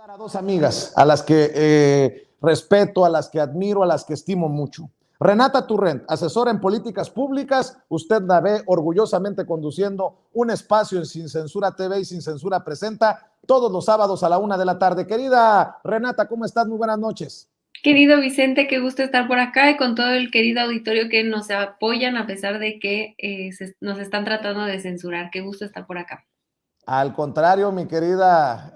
A dos amigas a las que respeto, a las que admiro, a las que estimo mucho. Renata Turrent, asesora en políticas públicas, usted la ve orgullosamente conduciendo un espacio en Sin Censura TV y Sin Censura Presenta todos los sábados a la 1 de la tarde. Querida Renata, ¿cómo estás? Muy buenas noches. Querido Vicente, qué gusto estar por acá y con todo el querido auditorio que nos apoyan a pesar de que nos están tratando de censurar. Qué gusto estar por acá. Al contrario, mi querida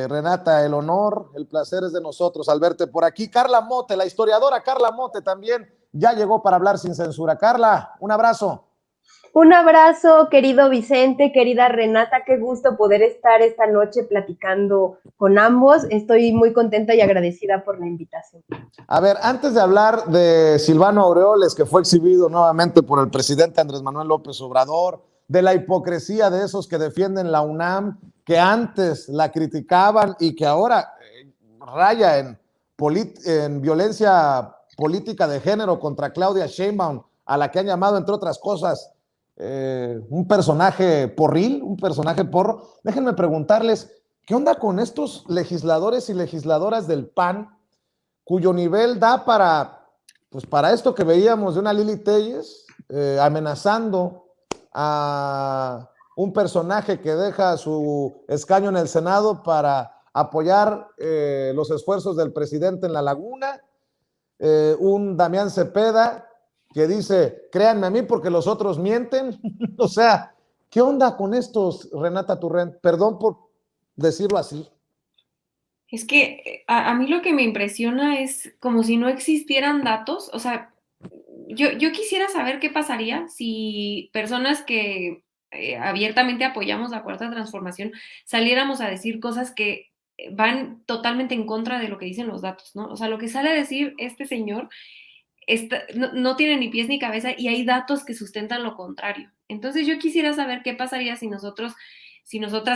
Renata, el honor, el placer es de nosotros al verte por aquí. Carla Mote, la historiadora Carla Mote también ya llegó para hablar sin censura. Carla, un abrazo. Un abrazo, querido Vicente, querida Renata, qué gusto poder estar esta noche platicando con ambos. Estoy muy contenta y agradecida por la invitación. A ver, antes de hablar de Silvano Aureoles, que fue exhibido nuevamente por el presidente Andrés Manuel López Obrador, de la hipocresía de esos que defienden la UNAM, que antes la criticaban y que ahora raya en violencia política de género contra Claudia Sheinbaum, a la que han llamado, entre otras cosas, un personaje porril, un personaje porro. Déjenme preguntarles, ¿qué onda con estos legisladores y legisladoras del PAN, cuyo nivel da para esto que veíamos de una Lili Téllez amenazando a un personaje que deja su escaño en el Senado para apoyar los esfuerzos del presidente en la Laguna, un Damián Cepeda que dice, créanme a mí porque los otros mienten? O sea, ¿qué onda con estos, Renata Turrent? Perdón por decirlo así. Es que a mí lo que me impresiona es como si no existieran datos. O sea, yo quisiera saber qué pasaría si personas que abiertamente apoyamos la Cuarta Transformación saliéramos a decir cosas que van totalmente en contra de lo que dicen los datos, ¿no? O sea, lo que sale a decir este señor no tiene ni pies ni cabeza y hay datos que sustentan lo contrario. Entonces yo quisiera saber qué pasaría si nosotras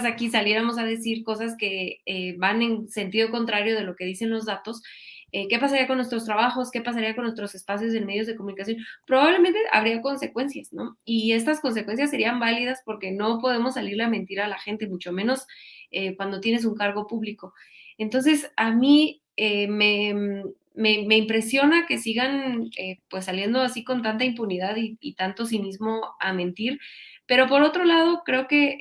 aquí saliéramos a decir cosas que van en sentido contrario de lo que dicen los datos. ¿Qué pasaría con nuestros trabajos? ¿Qué pasaría con nuestros espacios en medios de comunicación? Probablemente habría consecuencias, ¿no? Y estas consecuencias serían válidas porque no podemos salirle a mentir a la gente, mucho menos cuando tienes un cargo público. Entonces, a mí me impresiona que sigan pues saliendo así con tanta impunidad y tanto cinismo a mentir, pero por otro lado creo que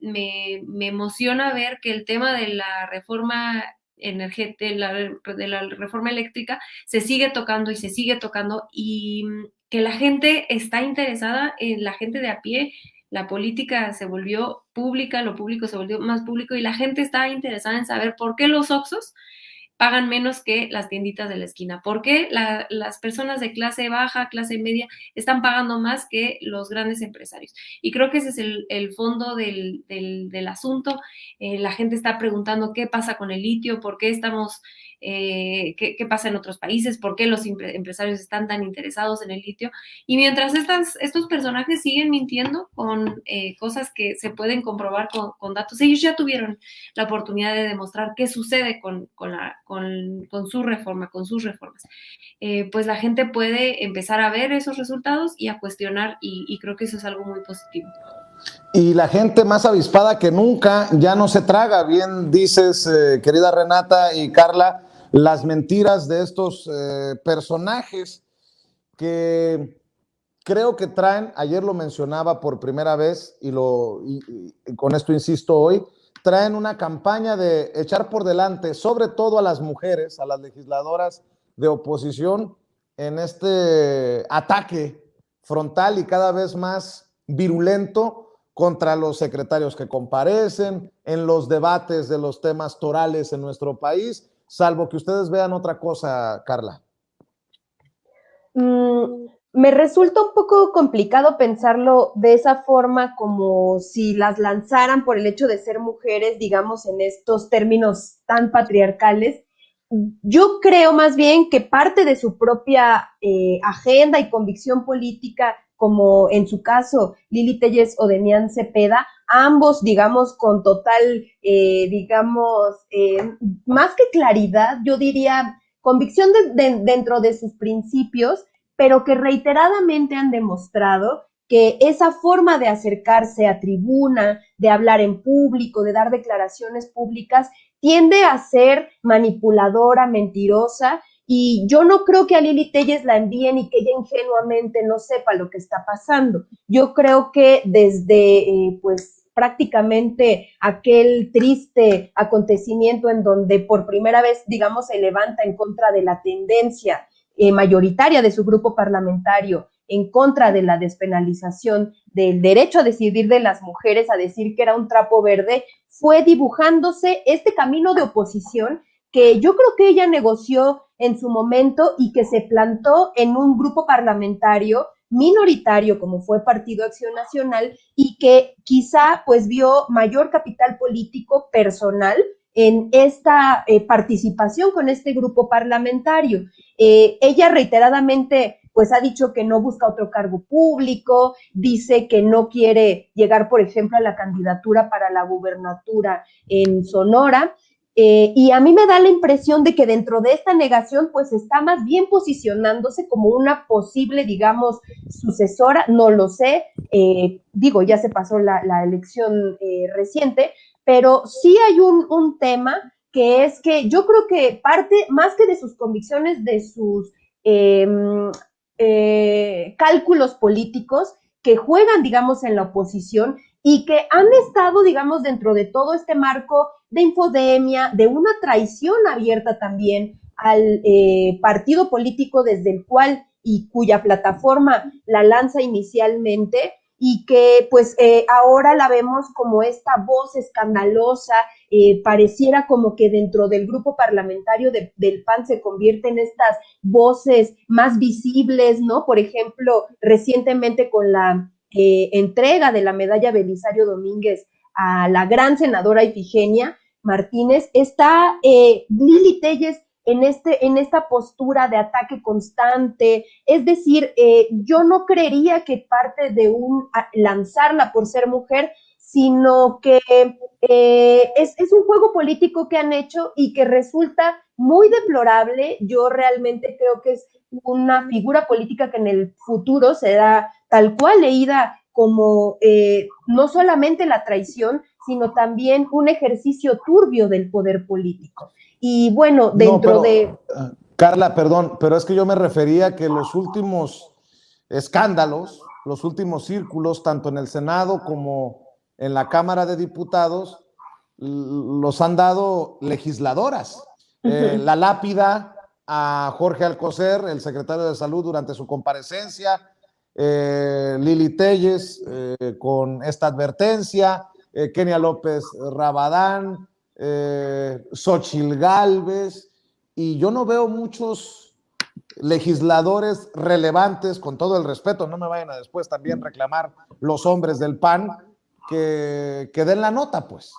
me emociona ver que el tema de la reforma energética, de la reforma eléctrica se sigue tocando y se sigue tocando y que la gente está interesada, la gente de a pie. La política se volvió pública, lo público se volvió más público y la gente está interesada en saber por qué los Oxxos pagan menos que las tienditas de la esquina. ¿Por qué las personas de clase baja, clase media, están pagando más que los grandes empresarios? Y creo que ese es el fondo del asunto. La gente está preguntando qué pasa con el litio, por qué estamos, qué pasa en otros países, por qué los empresarios están tan interesados en el litio. Y mientras estos personajes siguen mintiendo con cosas que se pueden comprobar con datos, ellos ya tuvieron la oportunidad de demostrar qué sucede con su reforma, con sus reformas. Pues la gente puede empezar a ver esos resultados y a cuestionar y creo que eso es algo muy positivo. Y la gente más avispada que nunca ya no se traga, bien dices, querida Renata y Carla, las mentiras de estos personajes que creo que traen, ayer lo mencionaba por primera vez y con esto insisto hoy, traen una campaña de echar por delante, sobre todo a las mujeres, a las legisladoras de oposición, en este ataque frontal y cada vez más virulento contra los secretarios que comparecen, en los debates de los temas torales en nuestro país, salvo que ustedes vean otra cosa, Carla. Me resulta un poco complicado pensarlo de esa forma, como si las lanzaran por el hecho de ser mujeres, digamos, en estos términos tan patriarcales. Yo creo más bien que parte de su propia agenda y convicción política, como en su caso Lili Téllez o Damián Cepeda, ambos, digamos, con total, más que claridad, yo diría convicción dentro de sus principios, pero que reiteradamente han demostrado que esa forma de acercarse a tribuna, de hablar en público, de dar declaraciones públicas, tiende a ser manipuladora, mentirosa, y yo no creo que a Lili Telles la envíen y que ella ingenuamente no sepa lo que está pasando. Yo creo que desde, pues, prácticamente aquel triste acontecimiento en donde por primera vez, digamos, se levanta en contra de la tendencia mayoritaria de su grupo parlamentario, en contra de la despenalización del derecho a decidir de las mujeres, a decir que era un trapo verde, fue dibujándose este camino de oposición que yo creo que ella negoció en su momento y que se plantó en un grupo parlamentario minoritario como fue Partido Acción Nacional y que quizá pues vio mayor capital político personal en esta participación con este grupo parlamentario. Ella reiteradamente pues ha dicho que no busca otro cargo público, dice que no quiere llegar, por ejemplo, a la candidatura para la gubernatura en Sonora, y a mí me da la impresión de que dentro de esta negación pues está más bien posicionándose como una posible, digamos, sucesora, no lo sé, digo, ya se pasó la elección reciente, pero sí hay un tema que es que yo creo que parte, más que de sus convicciones, de sus cálculos políticos que juegan, digamos, en la oposición y que han estado, digamos, dentro de todo este marco de infodemia, de una traición abierta también al partido político desde el cual y cuya plataforma la lanza inicialmente, y que pues ahora la vemos como esta voz escandalosa, pareciera como que dentro del grupo parlamentario del PAN se convierte en estas voces más visibles, ¿no? Por ejemplo, recientemente con la entrega de la medalla Belisario Domínguez a la gran senadora Ifigenia Martínez, está Lili Telles en esta postura de ataque constante, es decir, yo no creería que parte de lanzarla por ser mujer, sino que es un juego político que han hecho y que resulta muy deplorable. Yo realmente creo que es una figura política que en el futuro será tal cual leída como no solamente la traición, sino también un ejercicio turbio del poder político. Y bueno, dentro no, pero, de... Carla, perdón, pero es que yo me refería a que los últimos escándalos, los últimos círculos, tanto en el Senado como en la Cámara de Diputados, los han dado legisladoras. La lápida a Jorge Alcocer, el secretario de Salud, durante su comparecencia, Lili Telles con esta advertencia, Kenia López Rabadán, Xochitl Gálvez, y yo no veo muchos legisladores relevantes, con todo el respeto, no me vayan a después también reclamar los hombres del PAN, que den la nota, pues.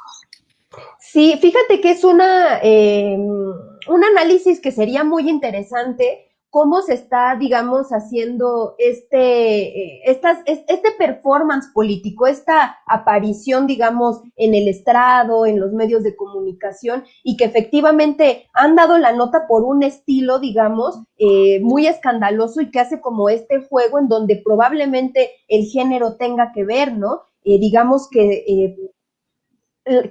Sí, fíjate que es un análisis que sería muy interesante, cómo se está, digamos, haciendo este performance político, esta aparición, digamos, en el estrado, en los medios de comunicación, y que efectivamente han dado la nota por un estilo, digamos, muy escandaloso y que hace como este juego en donde probablemente el género tenga que ver, ¿no? Digamos que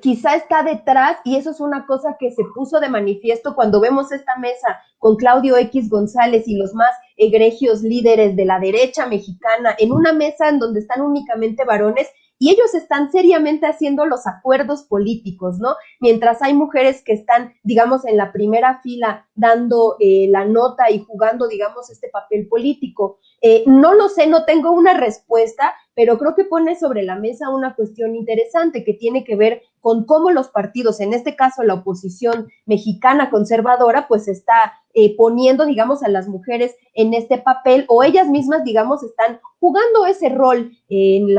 quizá está detrás, y eso es una cosa que se puso de manifiesto cuando vemos esta mesa con Claudio X González y los más egregios líderes de la derecha mexicana, en una mesa en donde están únicamente varones, y ellos están seriamente haciendo los acuerdos políticos, ¿no? Mientras hay mujeres que están, digamos, en la primera fila dando la nota y jugando, digamos, este papel político. No lo sé, no tengo una respuesta, pero creo que pone sobre la mesa una cuestión interesante que tiene que ver con cómo los partidos, en este caso la oposición mexicana conservadora, pues está poniendo, digamos, a las mujeres en este papel, o ellas mismas, digamos, están jugando ese rol en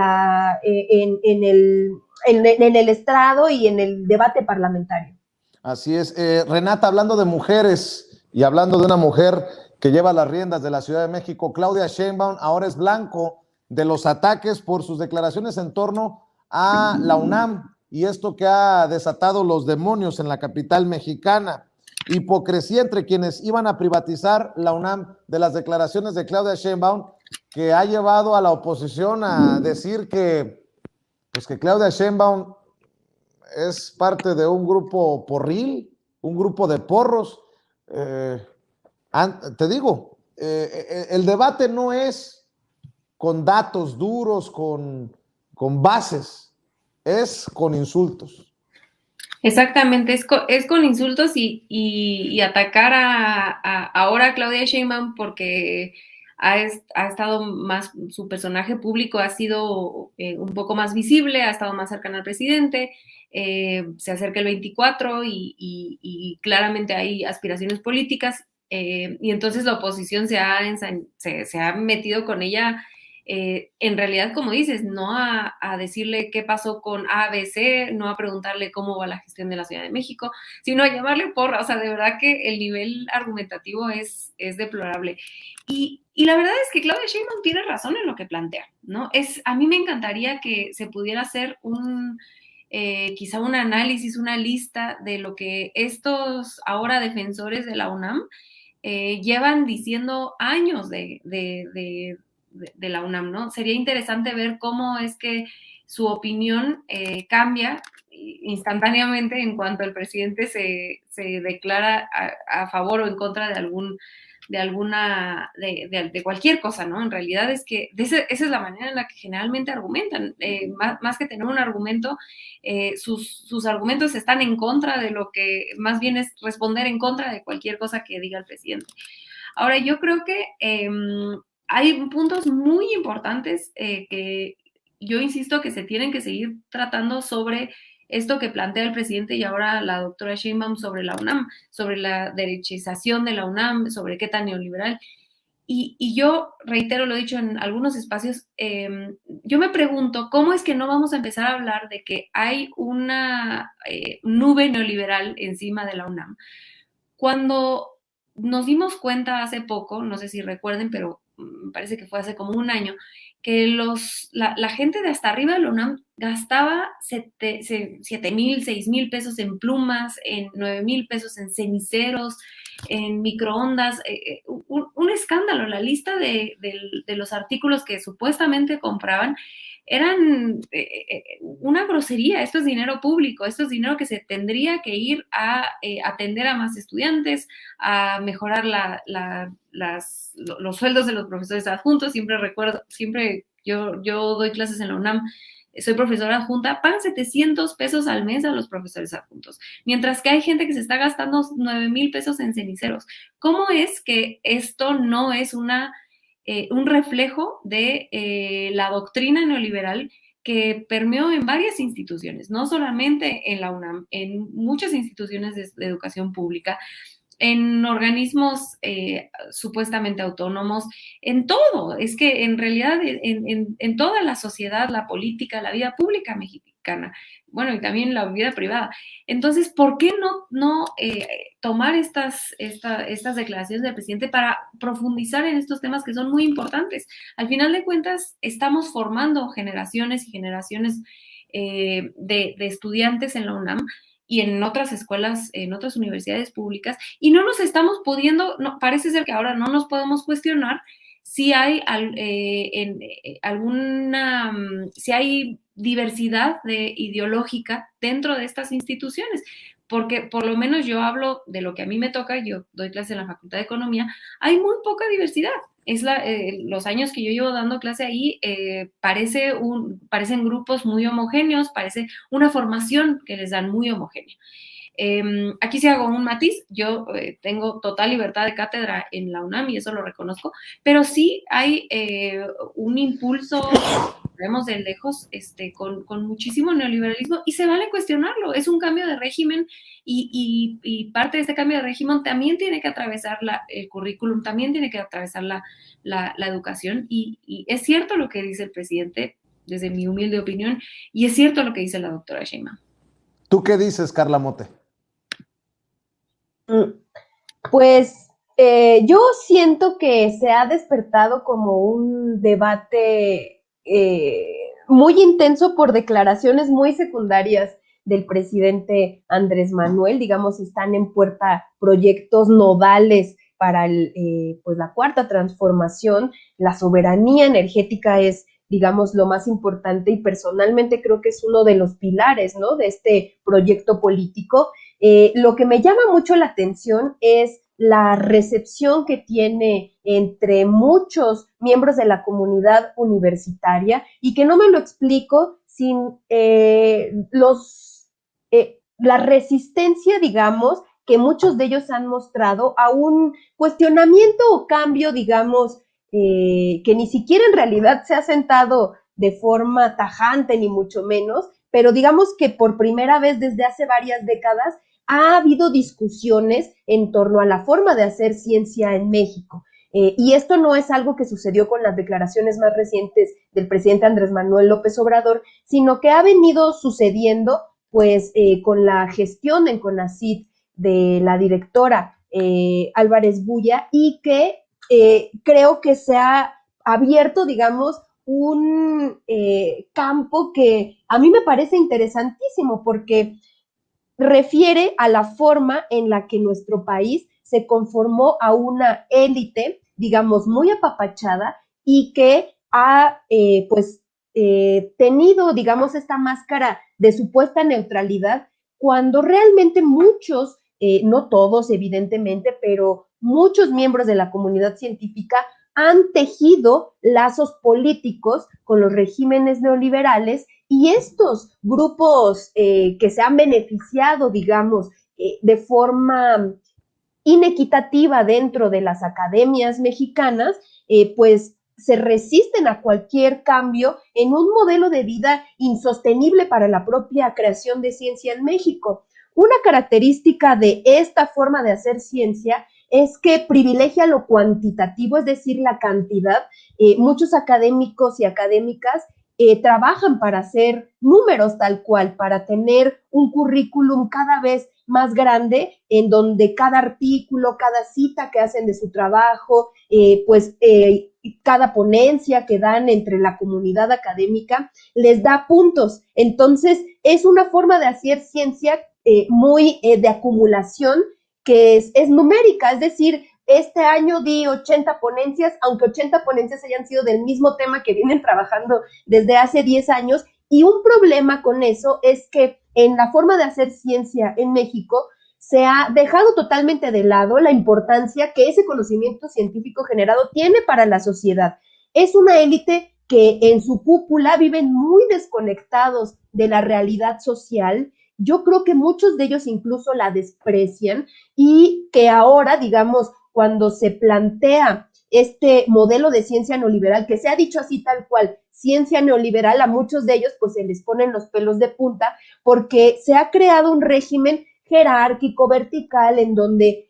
el estrado y en el debate parlamentario. Así es. Renata, hablando de mujeres y hablando de una mujer que lleva las riendas de la Ciudad de México, Claudia Sheinbaum ahora es blanco de los ataques por sus declaraciones en torno a la UNAM y esto que ha desatado los demonios en la capital mexicana. Hipocresía entre quienes iban a privatizar la UNAM, de las declaraciones de Claudia Sheinbaum, que ha llevado a la oposición a decir que, pues que Claudia Sheinbaum es parte de un grupo porril, un grupo de porros. Te digo, el debate no es con datos duros, con bases, es con insultos. Exactamente, es con insultos y atacar ahora a Claudia Sheinbaum porque ha estado más, su personaje público ha sido un poco más visible, ha estado más cercano al presidente, se acerca el 24 y claramente hay aspiraciones políticas, y entonces la oposición se ha metido con ella. En realidad, como dices, no a decirle qué pasó con ABC, no a preguntarle cómo va la gestión de la Ciudad de México, sino a llamarle porra. O sea, de verdad que el nivel argumentativo es deplorable. Y la verdad es que Claudia Sheinbaum tiene razón en lo que plantea, ¿no? A mí me encantaría que se pudiera hacer quizá un análisis, una lista de lo que estos ahora defensores de la UNAM llevan diciendo años de la UNAM, ¿no? Sería interesante ver cómo es que su opinión cambia instantáneamente en cuanto el presidente se declara a favor o en contra de cualquier cosa, ¿no? En realidad es que esa es la manera en la que generalmente argumentan, más que tener un argumento, sus argumentos están en contra de lo que más bien es responder en contra de cualquier cosa que diga el presidente. Ahora, yo creo que hay puntos muy importantes que yo insisto que se tienen que seguir tratando sobre esto que plantea el presidente y ahora la doctora Sheinbaum sobre la UNAM, sobre la derechización de la UNAM, sobre qué tan neoliberal. Y yo reitero, lo he dicho en algunos espacios, yo me pregunto cómo es que no vamos a empezar a hablar de que hay una nube neoliberal encima de la UNAM. Cuando nos dimos cuenta hace poco, no sé si recuerden, pero me parece que fue hace como un año, que la gente de hasta arriba de la UNAM gastaba 7,000, 6,000 pesos en plumas, en 9,000 pesos en ceniceros, en microondas, un escándalo. La lista de los artículos que supuestamente compraban eran una grosería. Esto es dinero público, esto es dinero que se tendría que ir a atender a más estudiantes, a mejorar los sueldos de los profesores adjuntos. Siempre yo doy clases en la UNAM, soy profesora adjunta, pagan 700 pesos al mes a los profesores adjuntos, mientras que hay gente que se está gastando 9,000 pesos en ceniceros. ¿Cómo es que esto no es un reflejo de la doctrina neoliberal que permeó en varias instituciones, no solamente en la UNAM, en muchas instituciones de educación pública, en organismos supuestamente autónomos, en todo? Es que en realidad en toda la sociedad, la política, la vida pública mexicana, bueno, y también la vida privada. Entonces, ¿por qué no tomar estas declaraciones del presidente para profundizar en estos temas que son muy importantes? Al final de cuentas, estamos formando generaciones y generaciones de estudiantes en la UNAM y en otras escuelas, en otras universidades públicas, y no nos estamos pudiendo, parece ser que ahora no nos podemos cuestionar si hay si hay diversidad ideológica dentro de estas instituciones, porque por lo menos yo hablo de lo que a mí me toca, yo doy clase en la Facultad de Economía, hay muy poca diversidad. Los años que yo llevo dando clase ahí, parecen grupos muy homogéneos, parece una formación que les dan muy homogénea. Aquí sí hago un matiz, yo tengo total libertad de cátedra en la UNAM y eso lo reconozco, pero sí hay un impulso, vemos de lejos, con muchísimo neoliberalismo, y se vale cuestionarlo. Es un cambio de régimen y parte de este cambio de régimen también tiene que atravesar el currículum, también tiene que atravesar la educación, y es cierto lo que dice el presidente, desde mi humilde opinión, y es cierto lo que dice la doctora Sheinbaum. ¿Tú qué dices, Carla Mote? Pues yo siento que se ha despertado como un debate muy intenso por declaraciones muy secundarias del presidente Andrés Manuel. Digamos, están en puerta proyectos nodales para pues la cuarta transformación. La soberanía energética es digamos, lo más importante, y personalmente creo que es uno de los pilares, ¿no?, de este proyecto político. Lo que me llama mucho la atención es la recepción que tiene entre muchos miembros de la comunidad universitaria, y que no me lo explico sin la resistencia, digamos, que muchos de ellos han mostrado a un cuestionamiento o cambio, digamos, que ni siquiera en realidad se ha sentado de forma tajante, ni mucho menos, pero digamos que por primera vez desde hace varias décadas ha habido discusiones en torno a la forma de hacer ciencia en México. Y esto no es algo que sucedió con las declaraciones más recientes del presidente Andrés Manuel López Obrador, sino que ha venido sucediendo pues con la gestión en CONACYT de la directora Álvarez Bulla, y que creo que se ha abierto, digamos, un campo que a mí me parece interesantísimo, porque refiere a la forma en la que nuestro país se conformó a una élite, digamos, muy apapachada, y que ha, tenido, digamos, esta máscara de supuesta neutralidad, cuando realmente muchos, no todos evidentemente, pero muchos miembros de la comunidad científica han tejido lazos políticos con los regímenes neoliberales, y estos grupos que se han beneficiado, digamos, de forma inequitativa dentro de las academias mexicanas, pues se resisten a cualquier cambio en un modelo de vida insostenible para la propia creación de ciencia en México. Una característica de esta forma de hacer ciencia es que privilegia lo cuantitativo, es decir, la cantidad. Muchos académicos y académicas trabajan para hacer números tal cual, para tener un currículum cada vez más grande, en donde cada artículo, cada cita que hacen de su trabajo, cada ponencia que dan entre la comunidad académica les da puntos. Entonces, es una forma de hacer ciencia muy de acumulación, que es numérica, es decir, este año di 80 ponencias, aunque 80 ponencias hayan sido del mismo tema que vienen trabajando desde hace 10 años, y un problema con eso es que en la forma de hacer ciencia en México se ha dejado totalmente de lado la importancia que ese conocimiento científico generado tiene para la sociedad. Es una élite que en su cúpula viven muy desconectados de la realidad social. Yo creo que muchos de ellos incluso la desprecian, y que ahora, digamos, cuando se plantea este modelo de ciencia neoliberal, que se ha dicho así tal cual, ciencia neoliberal, a muchos de ellos pues se les ponen los pelos de punta, porque se ha creado un régimen jerárquico, vertical, en donde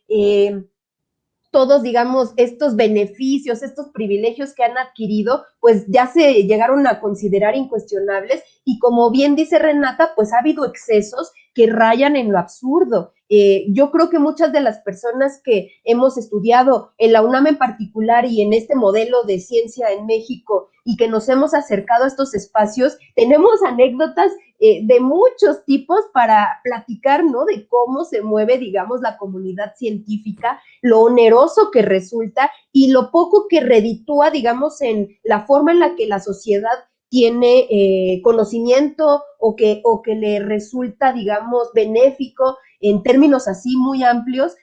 todos, digamos, estos beneficios, estos privilegios que han adquirido, pues ya se llegaron a considerar incuestionables, y como bien dice Renata, pues ha habido excesos que rayan en lo absurdo. Yo creo que muchas de las personas que hemos estudiado en la UNAM en particular y en este modelo de ciencia en México, y que nos hemos acercado a estos espacios, tenemos anécdotas de muchos tipos para platicar, ¿no?, de cómo se mueve, digamos, la comunidad científica, lo oneroso que resulta y lo poco que reditúa, digamos, en la forma en la que la sociedad tiene conocimiento, o que le resulta, digamos, benéfico en términos así muy amplios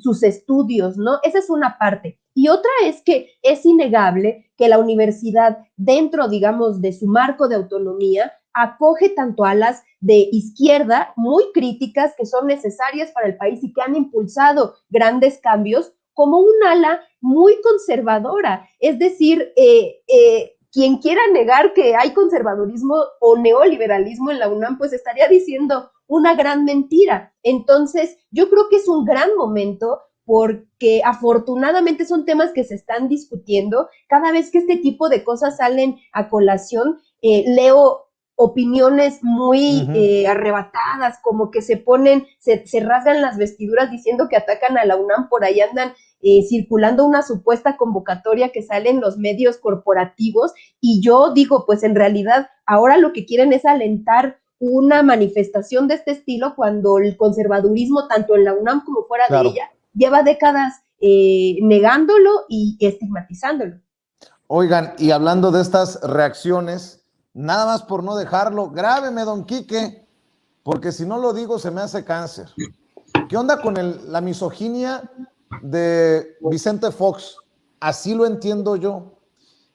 sus estudios, ¿no? Esa es una parte. Y otra es que es innegable que la universidad, dentro, digamos, de su marco de autonomía, acoge tanto alas de izquierda muy críticas, que son necesarias para el país y que han impulsado grandes cambios, como un ala muy conservadora. Es decir, quien quiera negar que hay conservadurismo o neoliberalismo en la UNAM, pues estaría diciendo una gran mentira. Entonces, yo creo que es un gran momento, porque afortunadamente son temas que se están discutiendo. Cada vez que este tipo de cosas salen a colación, leo opiniones muy arrebatadas, como que se rasgan las vestiduras diciendo que atacan a la UNAM. Por ahí andan circulando una supuesta convocatoria que sale en los medios corporativos, y yo digo, pues en realidad ahora lo que quieren es alentar una manifestación de este estilo, cuando el conservadurismo, tanto en la UNAM como fuera de ella, lleva décadas negándolo y estigmatizándolo. Oigan, y hablando de estas reacciones, nada más por no dejarlo, grábeme, don Quique, porque si no lo digo se me hace cáncer. ¿Qué onda con la misoginia de Vicente Fox? Así lo entiendo yo.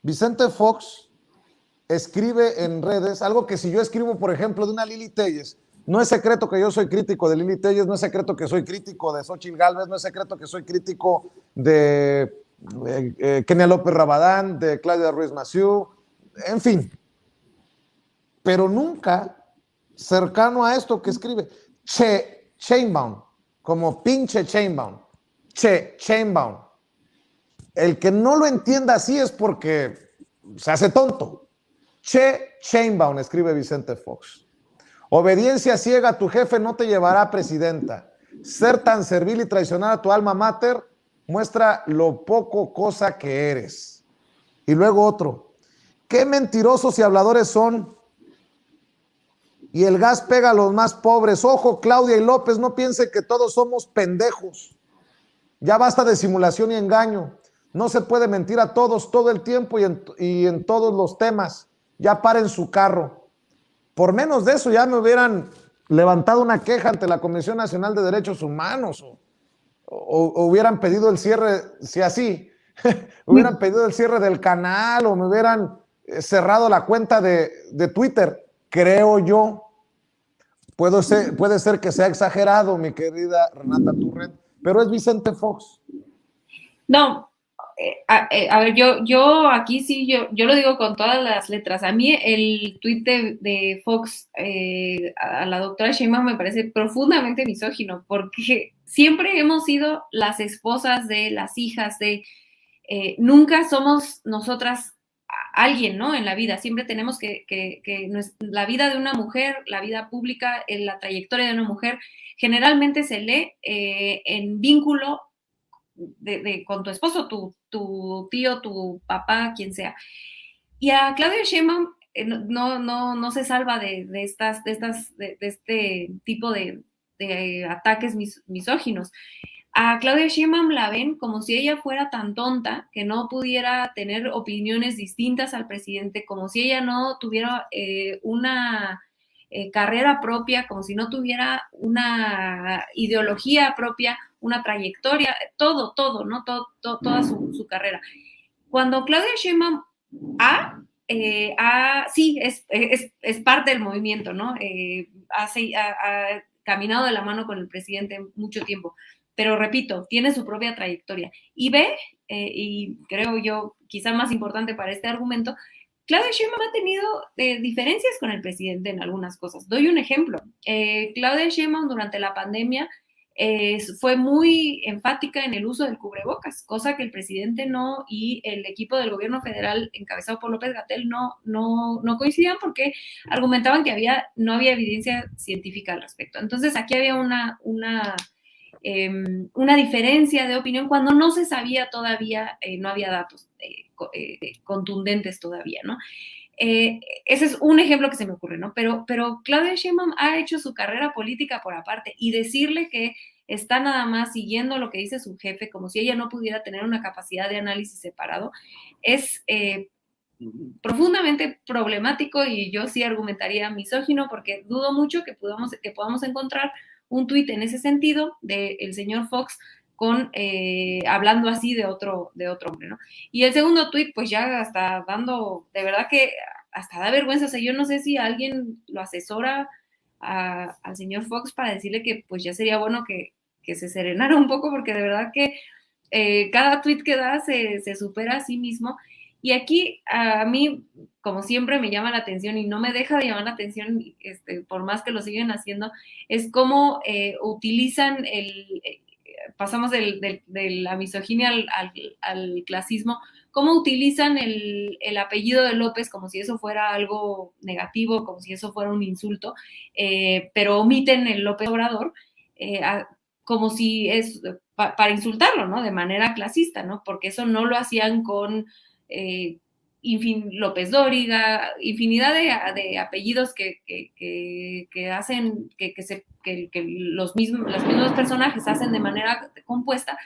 Vicente Fox escribe en redes algo que si yo escribo, por ejemplo, de una Lili Telles, no es secreto que yo soy crítico de Lili Telles, no es secreto que soy crítico de Xóchitl Gálvez, no es secreto que soy crítico de Kenia López Rabadán, de Claudia Ruiz Massieu, en fin. Pero nunca cercano a esto que escribe Sheinbaum, como pinche Sheinbaum, Sheinbaum. El que no lo entienda así es porque se hace tonto. Sheinbaum, escribe Vicente Fox. Obediencia ciega a tu jefe no te llevará a presidenta. Ser tan servil y traicionar a tu alma mater muestra lo poco cosa que eres. Y luego otro. Qué mentirosos y habladores son. Y el gas pega a los más pobres. Ojo, Claudia y López, no piense que todos somos pendejos. Ya basta de simulación y engaño. No se puede mentir a todos todo el tiempo y en todos los temas. Ya paren su carro. Por menos de eso ya me hubieran levantado una queja ante la Comisión Nacional de Derechos Humanos o hubieran pedido el cierre, si así, hubieran pedido el cierre del canal o me hubieran cerrado la cuenta de Twitter, creo yo. Puede ser que sea exagerado, mi querida Renata Turret, pero es Vicente Fox. No, a ver, yo aquí sí, yo lo digo con todas las letras. A mí el tuit de Fox a la doctora Sheinbaum me parece profundamente misógino, porque siempre hemos sido las esposas de las hijas de, nunca somos nosotras alguien, ¿no? En la vida, siempre tenemos que la vida de una mujer, la vida pública, la trayectoria de una mujer, generalmente se lee en vínculo con tu esposo, tu tío, tu papá, quien sea. Y a Claudia Sheinbaum no se salva de este tipo de ataques misóginos. A Claudia Sheinbaum la ven como si ella fuera tan tonta que no pudiera tener opiniones distintas al presidente, como si ella no tuviera una carrera propia, como si no tuviera una ideología propia, una trayectoria, todo, ¿no? Toda su carrera. Cuando Claudia Sheinbaum sí, es parte del movimiento, ¿no? Ha caminado de la mano con el presidente mucho tiempo, pero repito, tiene su propia trayectoria. Y y creo yo, quizá más importante para este argumento, Claudia Sheinbaum ha tenido diferencias con el presidente en algunas cosas. Doy un ejemplo. Claudia Sheinbaum durante la pandemia fue muy enfática en el uso del cubrebocas, cosa que el presidente no y el equipo del gobierno federal encabezado por López-Gatell no coincidían porque argumentaban que no había evidencia científica al respecto. Entonces aquí había una diferencia de opinión cuando no se sabía todavía, no había datos contundentes todavía, ¿no? Ese es un ejemplo que se me ocurre, ¿no? Pero Claudia Sheinbaum ha hecho su carrera política por aparte y decirle que está nada más siguiendo lo que dice su jefe, como si ella no pudiera tener una capacidad de análisis separado, es profundamente problemático y yo sí argumentaría misógino porque dudo mucho que podamos encontrar un tuit en ese sentido del señor Fox hablando así de otro hombre, ¿no? Y el segundo tuit, pues ya hasta de verdad que hasta da vergüenza, o sea, yo no sé si alguien lo asesora al señor Fox para decirle que pues ya sería bueno que se serenara un poco, porque de verdad que cada tuit que da se supera a sí mismo. Y aquí a mí, como siempre, me llama la atención y no me deja de llamar la atención, por más que lo siguen haciendo, es cómo utilizan pasamos de la misoginia al clasismo, cómo utilizan el apellido de López como si eso fuera algo negativo, como si eso fuera un insulto, pero omiten el López Obrador, como si es para insultarlo, ¿no? De manera clasista, ¿no? Porque eso no lo hacían con López Dóriga, infinidad de apellidos que hacen que las mismos personajes hacen de manera compuesta.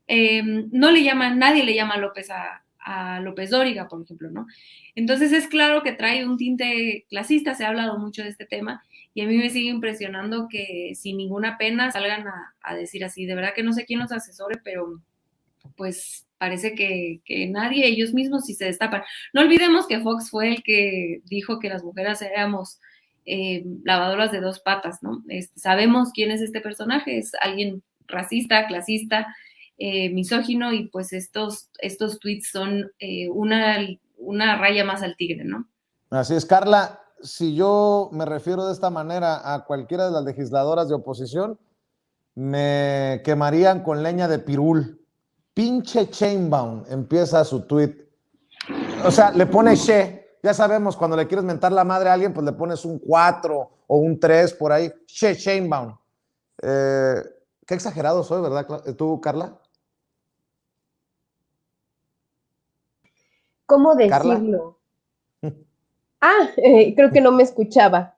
Nadie le llama López a a López Dóriga, por ejemplo, ¿no? Entonces es claro que trae un tinte clasista, se ha hablado mucho de este tema, y a mí me sigue impresionando que sin ninguna pena salgan a decir así. De verdad que no sé quién los asesore, pero pues parece que nadie, ellos mismos sí se destapan. No olvidemos que Fox fue el que dijo que las mujeres éramos lavadoras de dos patas, ¿no? Sabemos quién es este personaje, es alguien racista, clasista, misógino, y pues estos tweets son una raya más al tigre, ¿no? Así es, Carla. Si yo me refiero de esta manera a cualquiera de las legisladoras de oposición, me quemarían con leña de pirul. Pinche Sheinbaum empieza su tweet. O sea, le pone she. Ya sabemos, cuando le quieres mentar la madre a alguien, pues le pones un 4 o un 3 por ahí. Sheinbaum. Qué exagerado soy, ¿verdad? ¿Tú, Carla? ¿Cómo ¿Carla? decirlo? Creo que no me escuchaba.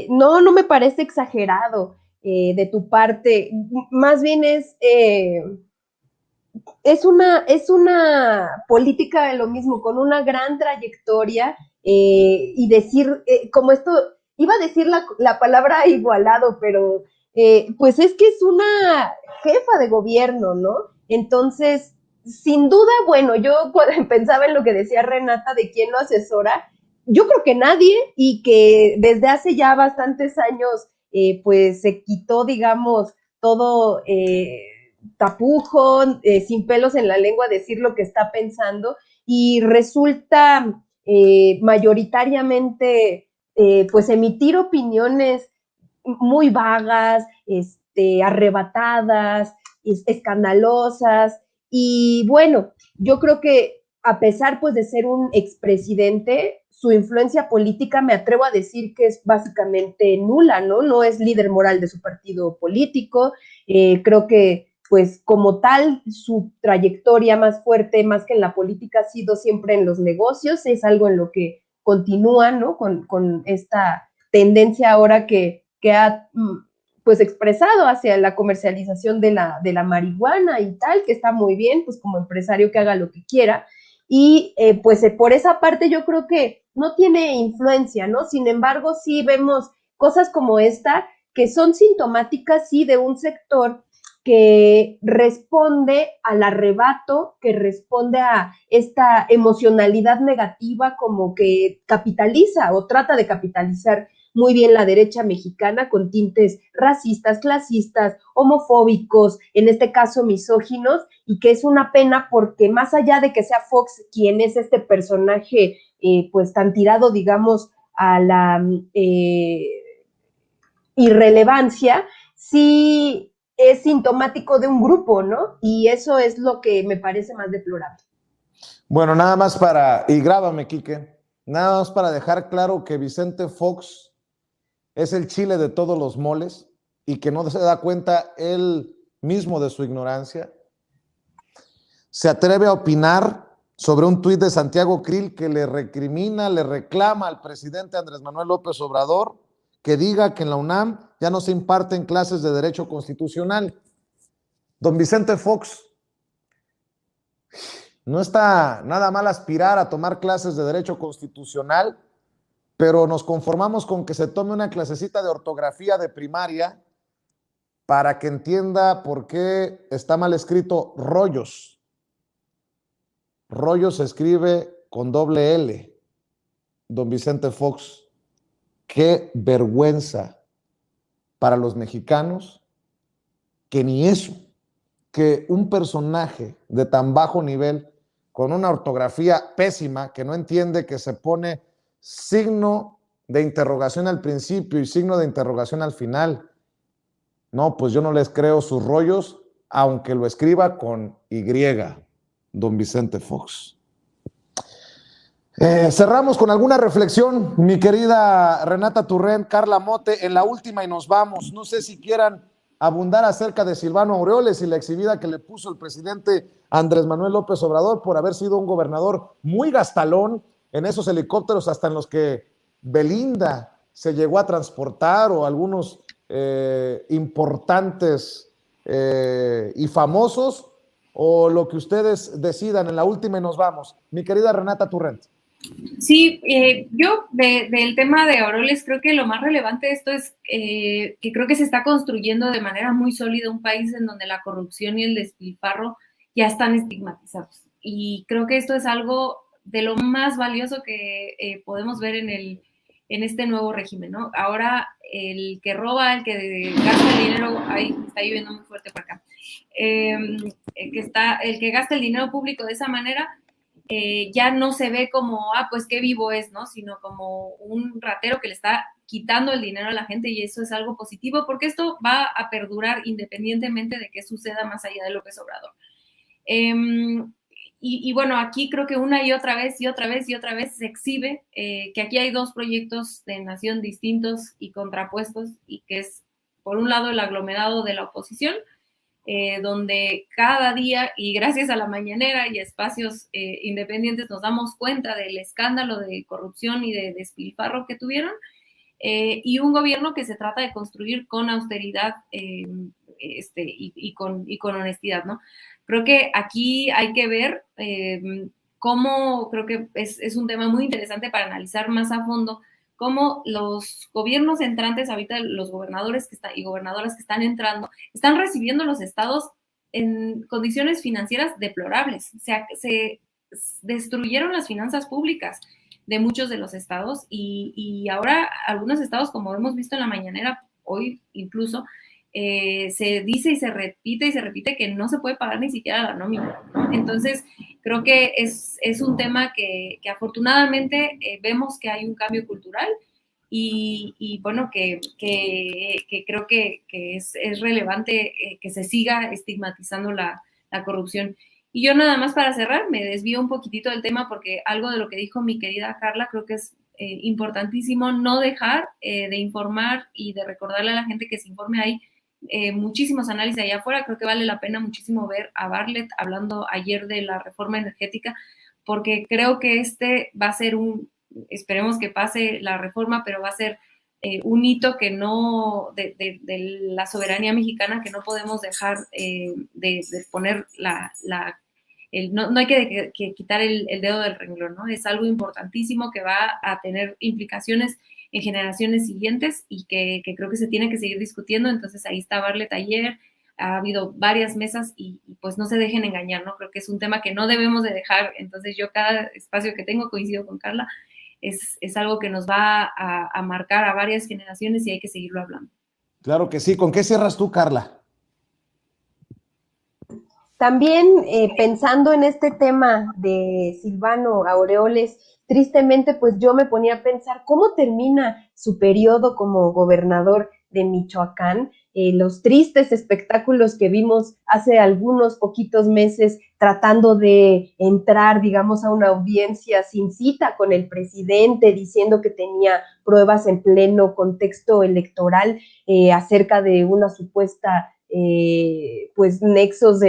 No me parece exagerado de tu parte. Más bien es una política de lo mismo, con una gran trayectoria y decir, como esto, iba a decir la palabra igualado, pero pues es que es una jefa de gobierno, ¿no? Entonces, sin duda, bueno, yo cuando pensaba en lo que decía Renata de quién lo asesora, yo creo que nadie, y que desde hace ya bastantes años, pues se quitó, digamos, todo tapujo, sin pelos en la lengua, decir lo que está pensando, y resulta mayoritariamente pues emitir opiniones muy vagas, arrebatadas, escandalosas. Y bueno, yo creo que a pesar pues de ser un expresidente, su influencia política me atrevo a decir que es básicamente nula, ¿no? No es líder moral de su partido político. Creo que pues como tal su trayectoria más fuerte, más que en la política, ha sido siempre en los negocios. Es algo en lo que continúa, ¿no? Con esta tendencia ahora que ha pues expresado hacia la comercialización de la marihuana y tal, que está muy bien, pues como empresario que haga lo que quiera. Y pues por esa parte yo creo que no tiene influencia, ¿no? Sin embargo, sí vemos cosas como esta que son sintomáticas, sí, de un sector que responde al arrebato, que responde a esta emocionalidad negativa, como que capitaliza o trata de capitalizar muy bien la derecha mexicana, con tintes racistas, clasistas, homofóbicos, en este caso misóginos, y que es una pena porque más allá de que sea Fox quien es este personaje pues tan tirado, digamos, a la irrelevancia, sí es sintomático de un grupo, ¿no? Y eso es lo que me parece más deplorable. Bueno, nada más y grábame, Quique, nada más para dejar claro que Vicente Fox es el chile de todos los moles y que no se da cuenta él mismo de su ignorancia. Se atreve a opinar sobre un tuit de Santiago Krill que le recrimina, le reclama al presidente Andrés Manuel López Obrador que diga que en la UNAM ya no se imparten clases de derecho constitucional. Don Vicente Fox, no está nada mal aspirar a tomar clases de derecho constitucional, pero nos conformamos con que se tome una clasecita de ortografía de primaria para que entienda por qué está mal escrito rollos. Rollos se escribe con doble L. Don Vicente Fox, qué vergüenza para los mexicanos que ni eso, que un personaje de tan bajo nivel, con una ortografía pésima, que no entiende que se pone signo de interrogación al principio y signo de interrogación al final. No, pues yo no les creo sus rollos, aunque lo escriba con Y, don Vicente Fox. Cerramos con alguna reflexión, mi querida Renata Turrent, Carla Mote, en la última y nos vamos. No sé si quieran abundar acerca de Silvano Aureoles y la exhibida que le puso el presidente Andrés Manuel López Obrador por haber sido un gobernador muy gastalón en esos helicópteros, hasta en los que Belinda se llegó a transportar, o algunos importantes y famosos, o lo que ustedes decidan en la última y nos vamos. Mi querida Renata Turrent. Sí, yo del tema de Aureoles creo que lo más relevante de esto es que creo que se está construyendo de manera muy sólida un país en donde la corrupción y el despilfarro ya están estigmatizados. Y creo que esto es algo de lo más valioso que podemos ver en este nuevo régimen, ¿no? Ahora el que roba, el que gasta el dinero, ahí está lloviendo muy fuerte por acá, el que gasta el dinero público de esa manera, ya no se ve como, pues qué vivo es, ¿no? Sino como un ratero que le está quitando el dinero a la gente, y eso es algo positivo porque esto va a perdurar independientemente de qué suceda más allá de López Obrador. Y bueno, aquí creo que una y otra vez se exhibe que aquí hay dos proyectos de nación distintos y contrapuestos, y que es, por un lado, el aglomerado de la oposición, donde cada día, y gracias a la mañanera y a espacios independientes, nos damos cuenta del escándalo de corrupción y de despilfarro que tuvieron, y un gobierno que se trata de construir con austeridad y con honestidad, ¿no? Creo que aquí hay que ver cómo, creo que es un tema muy interesante para analizar más a fondo cómo los gobiernos entrantes, ahorita los gobernadores y gobernadoras que están entrando, están recibiendo los estados en condiciones financieras deplorables. O sea, se destruyeron las finanzas públicas de muchos de los estados, y ahora algunos estados, como hemos visto en la mañanera hoy incluso, se dice y se repite que no se puede pagar ni siquiera la nómina, ¿no? Entonces, creo que es un tema que afortunadamente vemos que hay un cambio cultural, y bueno, que creo que es relevante que se siga estigmatizando la corrupción. Y yo nada más para cerrar, me desvío un poquitito del tema porque algo de lo que dijo mi querida Carla creo que es importantísimo no dejar de informar y de recordarle a la gente que se informe. Hay muchísimos análisis allá afuera. Creo que vale la pena muchísimo ver a Bartlett hablando ayer de la reforma energética, porque creo que va a ser esperemos que pase la reforma, pero va a ser un hito que no, de la soberanía mexicana, que no podemos dejar de poner no hay que quitar el dedo del renglón, ¿no? Es algo importantísimo que va a tener implicaciones en generaciones siguientes, y que creo que se tiene que seguir discutiendo. Entonces ahí está Bartlett ayer, ha habido varias mesas, y pues no se dejen engañar, ¿no? Creo que es un tema que no debemos de dejar. Entonces yo cada espacio que tengo, coincido con Carla, es algo que nos va a marcar a varias generaciones, y hay que seguirlo hablando. Claro que sí. ¿Con qué cierras tú, Carla? También pensando en este tema de Silvano Aureoles, tristemente pues yo me ponía a pensar cómo termina su periodo como gobernador de Michoacán, los tristes espectáculos que vimos hace algunos poquitos meses tratando de entrar, digamos, a una audiencia sin cita con el presidente, diciendo que tenía pruebas en pleno contexto electoral acerca de una supuesta pues nexos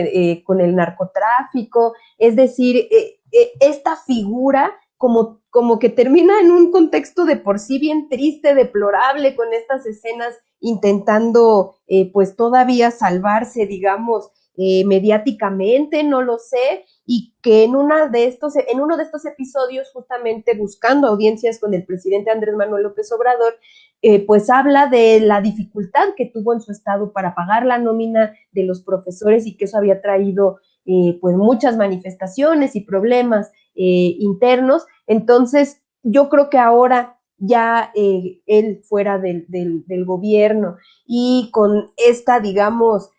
con el narcotráfico. Es decir, esta figura como que termina en un contexto de por sí bien triste, deplorable, con estas escenas intentando pues todavía salvarse, digamos, mediáticamente, no lo sé, y que en uno de estos episodios, justamente buscando audiencias con el presidente Andrés Manuel López Obrador, pues habla de la dificultad que tuvo en su estado para pagar la nómina de los profesores, y que eso había traído pues muchas manifestaciones y problemas internos. Entonces, yo creo que ahora ya él fuera del gobierno, y con esta, digamos,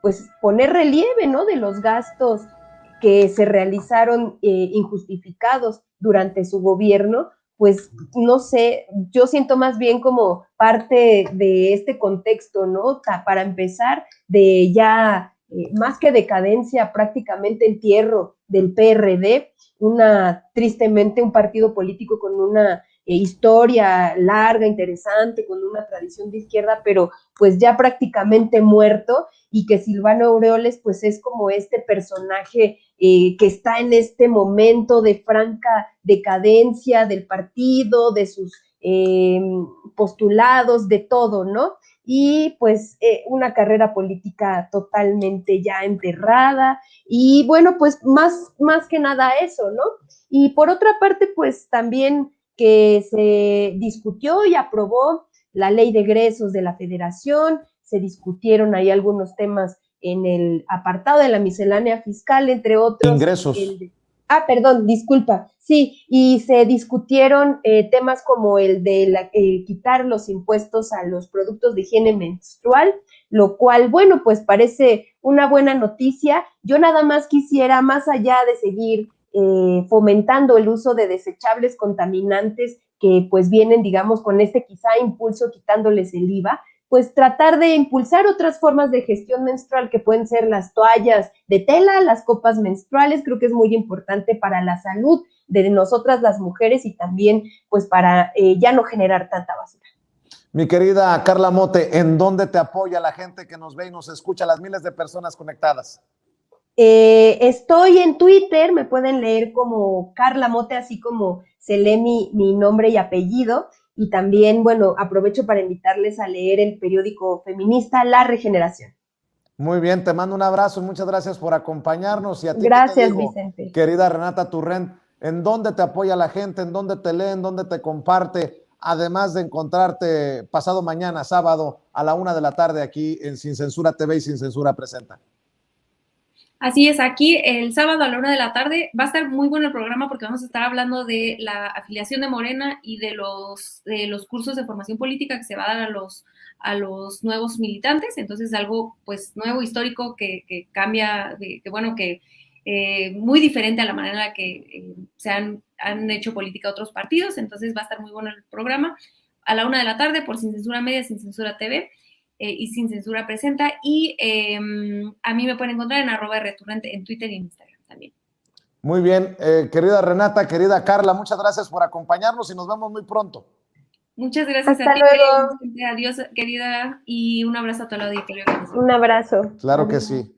pues poner relieve, ¿no?, de los gastos que se realizaron injustificados durante su gobierno, pues no sé, yo siento más bien como parte de este contexto, ¿no? Para empezar, de ya más que decadencia, prácticamente entierro del PRD, tristemente un partido político con una historia larga, interesante, con una tradición de izquierda, pero pues ya prácticamente muerto, y que Silvano Aureoles pues es como este personaje que está en este momento de franca decadencia del partido, de sus postulados, de todo, ¿no? y pues una carrera política totalmente ya enterrada y bueno, pues más que nada eso, ¿no? Y por otra parte, pues también que se discutió y aprobó la ley de egresos de la Federación, se discutieron ahí algunos temas en el apartado de la miscelánea fiscal, entre otros. Ingresos. Perdón, disculpa. Sí, y se discutieron temas como el de quitar los impuestos a los productos de higiene menstrual, lo cual, bueno, pues parece una buena noticia. Yo nada más quisiera, más allá de seguir fomentando el uso de desechables contaminantes que pues vienen, digamos, con este quizá impulso quitándoles el IVA, pues tratar de impulsar otras formas de gestión menstrual que pueden ser las toallas de tela, las copas menstruales. Creo que es muy importante para la salud de nosotras las mujeres y también pues para ya no generar tanta basura. Mi querida Carla Mote, ¿en dónde te apoya la gente que nos ve y nos escucha, las miles de personas conectadas? Estoy en Twitter, me pueden leer como Carla Mote, así como se lee mi nombre y apellido. Y también, bueno, aprovecho para invitarles a leer el periódico feminista La Regeneración. Muy bien, te mando un abrazo, muchas gracias por acompañarnos. Y a ti, gracias, ¿qué te digo, Vicente? Querida Renata Turrent, ¿en dónde te apoya la gente? ¿En dónde te lee? ¿En dónde te comparte? Además de encontrarte pasado mañana, sábado, a la 1 de la tarde aquí en Sin Censura TV y Sin Censura Presenta. Así es, aquí el sábado a la 1 de la tarde va a estar muy bueno el programa porque vamos a estar hablando de la afiliación de Morena y de los cursos de formación política que se va a dar a los nuevos militantes. Entonces, algo pues nuevo, histórico, que cambia, muy diferente a la manera en la que se han hecho política otros partidos. Entonces, va a estar muy bueno el programa a la 1 de la tarde por Sin Censura Media, Sin Censura TV. Y Sin Censura Presenta, y a mí me pueden encontrar en @returrente en Twitter y en Instagram también. Muy bien, querida Renata, querida Carla, muchas gracias por acompañarnos y nos vemos muy pronto. Muchas gracias Hasta a ti, luego. adiós, querida, y un abrazo a todo el auditorio. Un abrazo. Claro que sí.